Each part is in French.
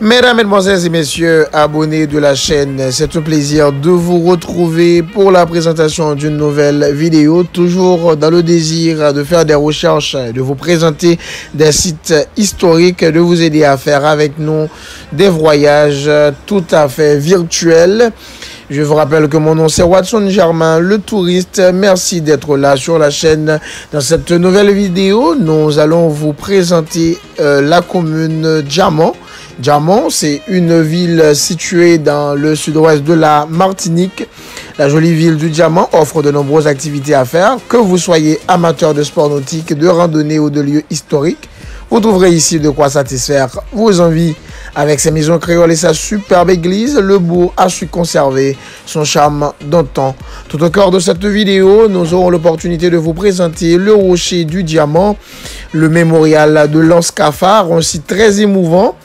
Mesdames, Mesdemoiselles et Messieurs, abonnés de la chaîne, c'est un plaisir de vous retrouver pour la présentation d'une nouvelle vidéo, toujours dans le désir de faire des recherches, de vous présenter des sites historiques, de vous aider à faire avec nous des voyages tout à fait virtuels. Je vous rappelle que mon nom c'est Watson Germain, le touriste. Merci d'être là sur la chaîne. Dans cette nouvelle vidéo, nous allons vous présenter la commune Djamon. Djamon, c'est une ville située dans le sud-ouest de la Martinique. La jolie ville du Djamon offre de nombreuses activités à faire. Que vous soyez amateur de sport nautique, de randonnée ou de lieux historiques, vous trouverez ici de quoi satisfaire vos envies. Avec ses maisons créoles et sa superbe église, le bourg a su conserver son charme d'antan. Tout au cœur de cette vidéo, nous aurons l'opportunité de vous présenter le rocher du Diamant, le mémorial de l'Anse Cafard, un site très émouvant,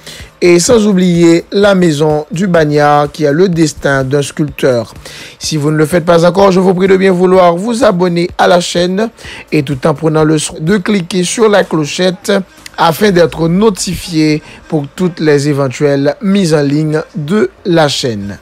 et sans oublier la maison du Bagnard qui a le destin d'un sculpteur. Si vous ne le faites pas encore, je vous prie de bien vouloir vous abonner à la chaîne et tout en prenant le soin de cliquer sur la clochette afin d'être notifié pour toutes les éventuelles mises en ligne de la chaîne.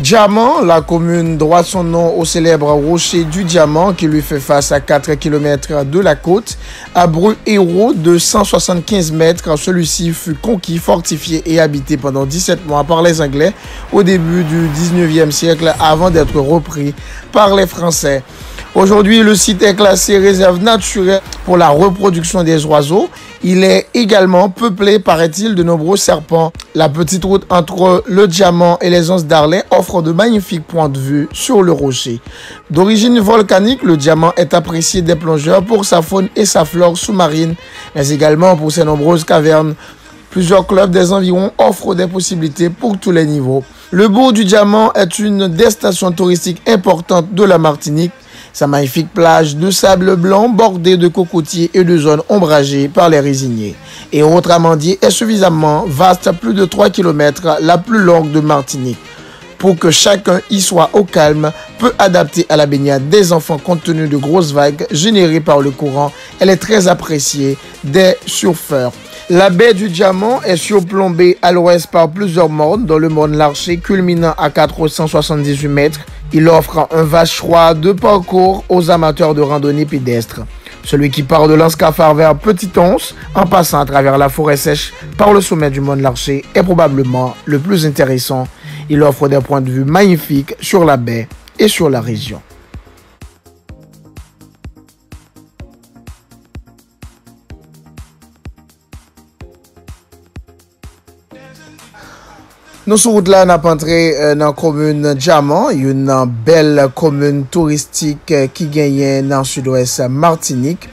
Djamon, la commune doit son nom au célèbre rocher du Diamant qui lui fait face à 4 km de la côte. Abru héros de 175 mètres, celui-ci fut conquis, fortifié et habité pendant 17 mois par les Anglais au début du 19e siècle avant d'être repris par les Français. Aujourd'hui, le site est classé réserve naturelle pour la reproduction des oiseaux. Il est également peuplé, paraît-il, de nombreux serpents. La petite route entre le Diamant et les Anses d'Arlay offre de magnifiques points de vue sur le rocher. D'origine volcanique, le Diamant est apprécié des plongeurs pour sa faune et sa flore sous-marine, mais également pour ses nombreuses cavernes. Plusieurs clubs des environs offrent des possibilités pour tous les niveaux. Le bourg du Diamant est une destination touristique importante de la Martinique. Sa magnifique plage de sable blanc bordée de cocotiers et de zones ombragées par les résiniers et autres amandiers est suffisamment vaste, plus de 3 km, la plus longue de Martinique. Pour que chacun y soit au calme, peu adaptée à la baignade des enfants compte tenu de grosses vagues générées par le courant, elle est très appréciée des surfeurs. La baie du Diamant est surplombée à l'ouest par plusieurs mornes, dont le morne Larcher culminant à 478 mètres. Il offre un vaste choix de parcours aux amateurs de randonnée pédestre. Celui qui part de l'Anse Cafard vers Petit-Once, en passant à travers la forêt sèche par le sommet du morne Larcher, est probablement le plus intéressant. Il offre des points de vue magnifiques sur la baie et sur la région. Nous sur route là, nous entré dans la commune Diamant, une belle commune touristique qui gagne dans le sud-ouest Martinique.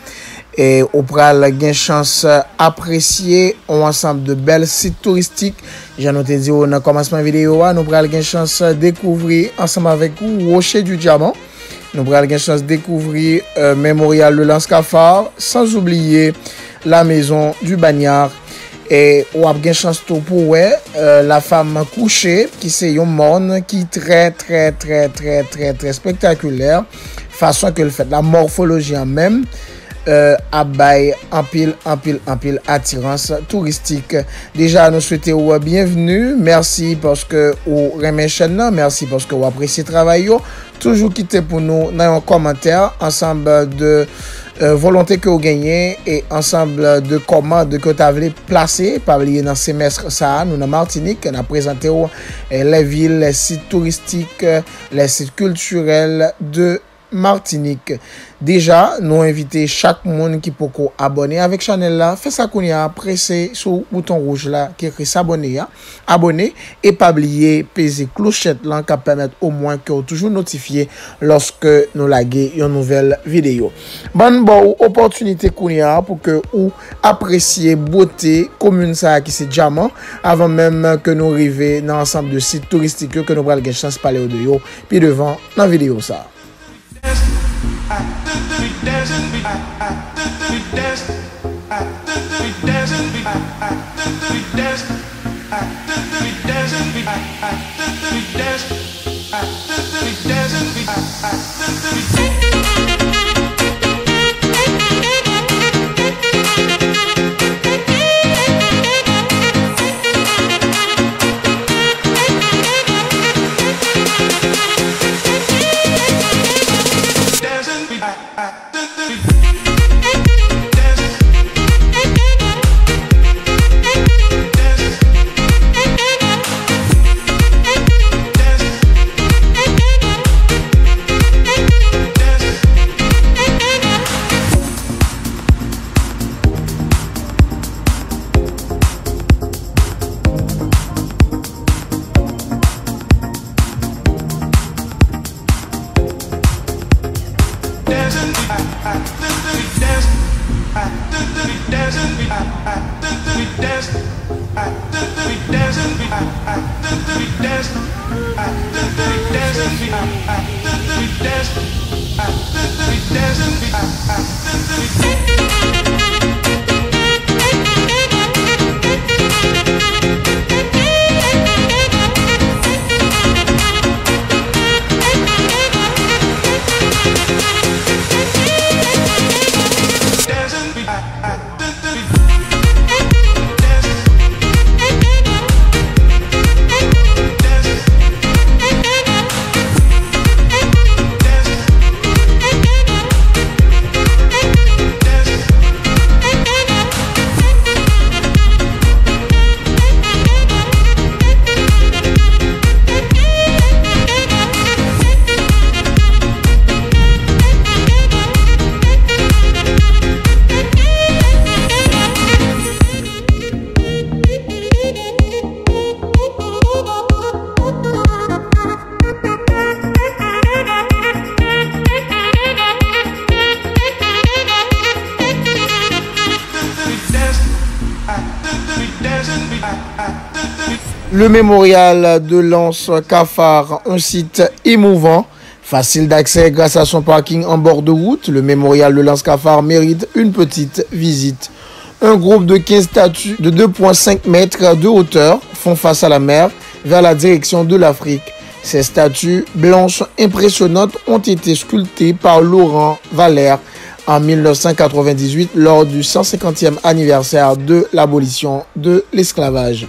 Et on pral gain chance apprécier un ensemble de belles sites touristiques. J'ai noté dit dans le commencement vidéo, nous pral gain chance découvrir ensemble avec vous Rocher du Diamant. Nous pral gain chance découvrir Mémorial Le Lance-Cafard, sans oublier la maison du Bagnard. Et on a bien chance pour la femme couchée qui c'est un monde qui très spectaculaire façon que le fait la morphologie en même a bail en pile attirance touristique. Déjà nous souhaitons bienvenue, merci parce que vous remet chaîne, merci parce que vous appréciez le travail. Toujours quitter pour nous dans un commentaire ensemble de volonté que vous gagnez et ensemble de commandes que vous avez placées par lier dans ce semestre ça nous dans Martinique on a présenté les villes, les sites touristiques, les sites culturels de Martinique. Déjà, nous invitons chaque monde qui peut abonner avec channel là, fait ça qu'on y a pressé sur le bouton rouge là qui écrit s'abonner, abonner et pas oublier peser clochette là qui permettre au moins que vous toujours notifié lorsque nous laguer une nouvelle vidéo. Bonne opportunité qu'on y a pour que vous appréciez beauté commune ça qui c'est Diamant avant même que nous arrivions dans l'ensemble de sites touristiques que nous prenons chance de parler au puis devant dans la vidéo ça. Le mémorial de Lance-Cafard, un site émouvant, facile d'accès grâce à son parking en bord de route. Le mémorial de Lance-Cafard mérite une petite visite. Un groupe de 15 statues de 2,5 mètres de hauteur font face à la mer vers la direction de l'Afrique. Ces statues blanches impressionnantes ont été sculptées par Laurent Valère en 1998 lors du 150e anniversaire de l'abolition de l'esclavage.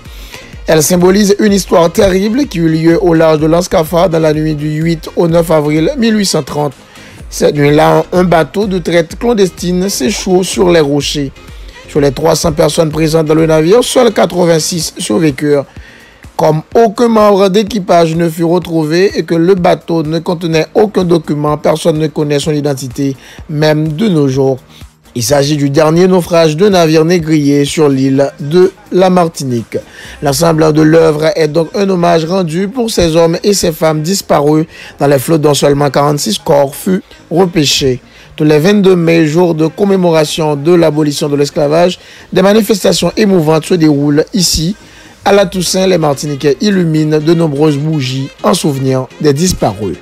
Elle symbolise une histoire terrible qui eut lieu au large de Lance-Cafard dans la nuit du 8 au 9 avril 1830. Cette nuit-là, un bateau de traite clandestine s'échoue sur les rochers. Sur les 300 personnes présentes dans le navire, seuls 86 survécurent. Comme aucun membre d'équipage ne fut retrouvé et que le bateau ne contenait aucun document, personne ne connaît son identité, même de nos jours. Il s'agit du dernier naufrage de navire négrier sur l'île de la Martinique. L'ensemble de l'œuvre est donc un hommage rendu pour ces hommes et ces femmes disparus dans les flottes dont seulement 46 corps furent repêchés. Tous les 22 mai, jour de commémoration de l'abolition de l'esclavage, des manifestations émouvantes se déroulent ici. À la Toussaint, les Martiniquais illuminent de nombreuses bougies en souvenir des disparus.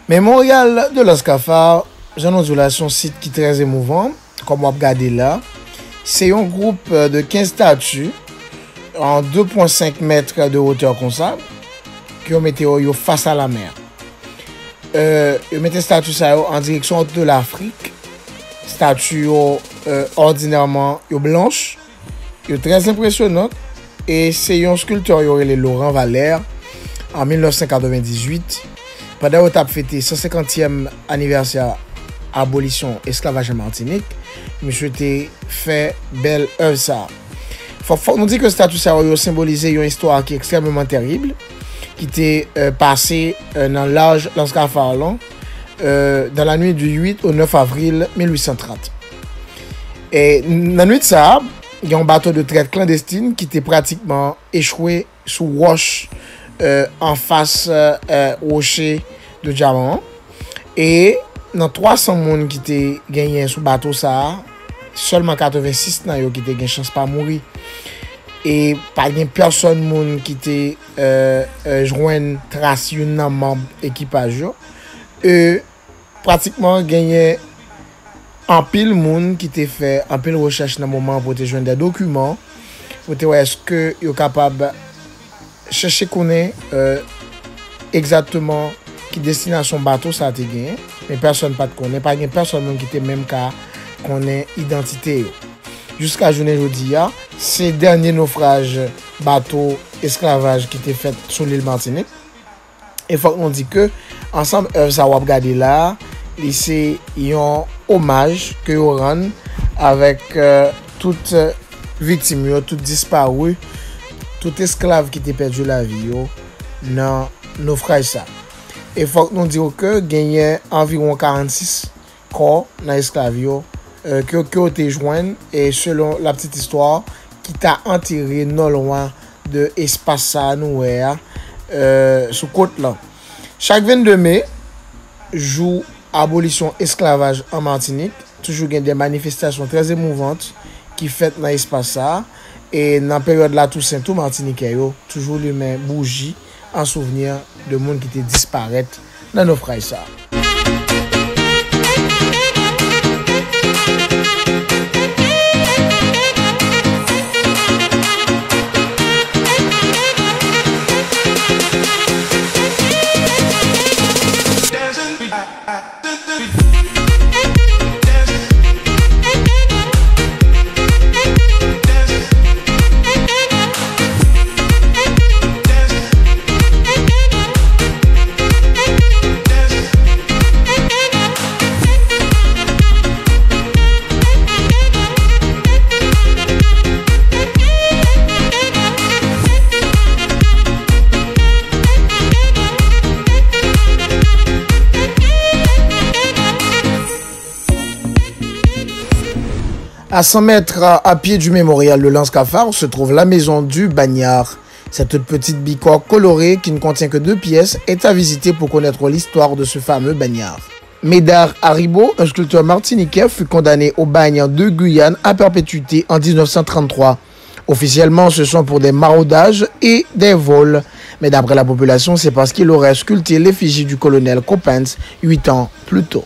Mémorial de l'Escafard, j'annonce là son site qui est très émouvant, comme vous regardez là. C'est un groupe de 15 statues en 2,5 mètres de hauteur comme ça, qui ont mis face à la mer. Ils mettent les statues en direction de l'Afrique. Statues ordinairement blanches, très impressionnantes. Et c'est un sculpteur, Laurent Valère, en 1998. Pendant qu'on a fêté 150e anniversaire abolition esclavage en Martinique, monsieur a fait belle œuvre ça. Faut nous dire que le statut ça a symbolisé une histoire qui est extrêmement terrible, qui était passée dans l'âge l'Escafard dans la nuit du 8 au 9 avril 1830. Et dans la nuit de ça, il y a un bateau de traite clandestine qui était pratiquement échoué sous roche en face rocher de diamant. Et dans 300 personnes qui étaient gagné sous bateau ça, seulement 86 qui étaient gagné chance pas mourir. Et pas de personne qui était joindre trace une membre équipage. Et pratiquement gagné en pile monde qui était fait en pile recherche dans le moment pour te joindre des documents pour te voir est-ce que yo capable chercher connaître exactement qui destination bateau ça a été gagné, mais personne pas connaît, pas de personne qui était même qu'à connaît identité. Jusqu'à journée aujourd'hui, ces derniers naufrages bateau esclavage qui étaient fait sur l'île Martinique. Et faut qu'on dit que ensemble ça va regarder là, c'est un hommage que on rend avec toutes victimes, toutes disparues, tout esclave qui était perdu la vie dans naufrage ça. Et faut que nous disions que gagné environ 46 corps dans l'esclave qui ont été joints et selon la petite histoire qui t'a enterré non loin de espace à nous sous côte là. Chaque 22 mai jour abolition esclavage en Martinique, toujours des manifestations très émouvantes qui fêtent dans l'espace ça Et dans la période là, Toussaint, tout Martiniquais, toujours les mêmes bougies en souvenir de monde qui était disparu dans nos frères. À 100 mètres à pied du mémorial de Lance-Cafard se trouve la maison du Bagnard. Cette toute petite bicoque colorée qui ne contient que 2 pièces est à visiter pour connaître l'histoire de ce fameux Bagnard. Médard Haribo, un sculpteur martiniquais, fut condamné au bagne de Guyane à perpétuité en 1933. Officiellement, ce sont pour des maraudages et des vols. Mais d'après la population, c'est parce qu'il aurait sculpté l'effigie du colonel Coppens 8 ans plus tôt.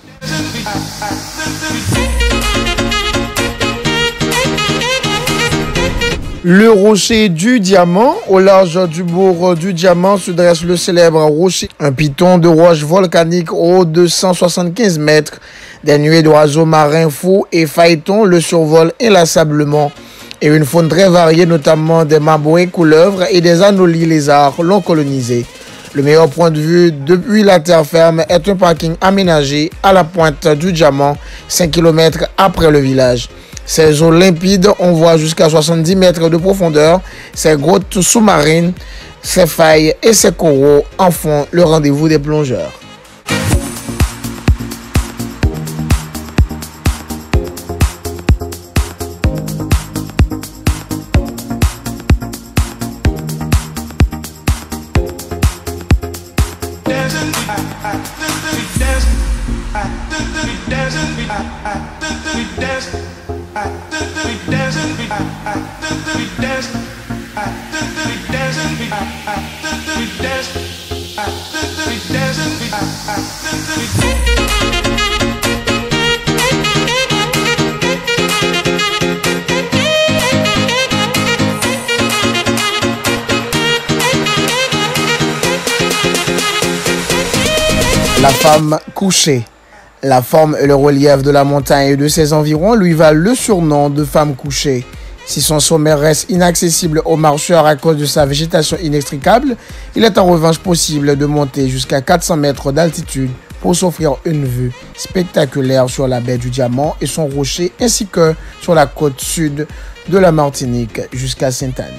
Le rocher du Diamant, au large du bourg du Diamant, se dresse le célèbre rocher, un piton de roche volcanique haut de 175 mètres. Des nuées d'oiseaux marins fous et phaétons le survolent inlassablement. Et une faune très variée, notamment des mabouins, couleuvres et des anolis lézards, l'ont colonisé. Le meilleur point de vue depuis la terre ferme est un parking aménagé à la pointe du Diamant, 5 km après le village. Ces eaux limpides, on voit jusqu'à 70 mètres de profondeur. Ces grottes sous-marines, ces failles et ces coraux en font le rendez-vous des plongeurs. La femme couchée. La forme et le relief de la montagne et de ses environs lui valent le surnom de femme couchée. Si son sommet reste inaccessible aux marcheurs à cause de sa végétation inextricable, il est en revanche possible de monter jusqu'à 400 mètres d'altitude pour s'offrir une vue spectaculaire sur la baie du Diamant et son rocher, ainsi que sur la côte sud de la Martinique jusqu'à Sainte-Anne.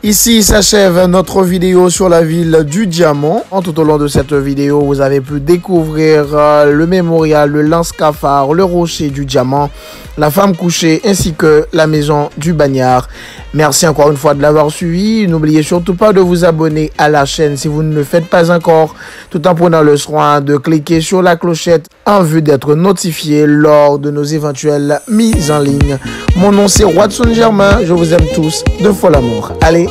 Ici s'achève notre vidéo sur la ville du Diamant. Tout au long de cette vidéo, vous avez pu découvrir le mémorial, le lance-cafard, le rocher du Diamant, la femme couchée ainsi que la maison du Bagnard. Merci encore une fois de l'avoir suivi. N'oubliez surtout pas de vous abonner à la chaîne si vous ne le faites pas encore, tout en prenant le soin de cliquer sur la clochette en vue d'être notifié lors de nos éventuelles mises en ligne. Mon nom c'est Watson Germain, je vous aime tous de fol amour. Allez,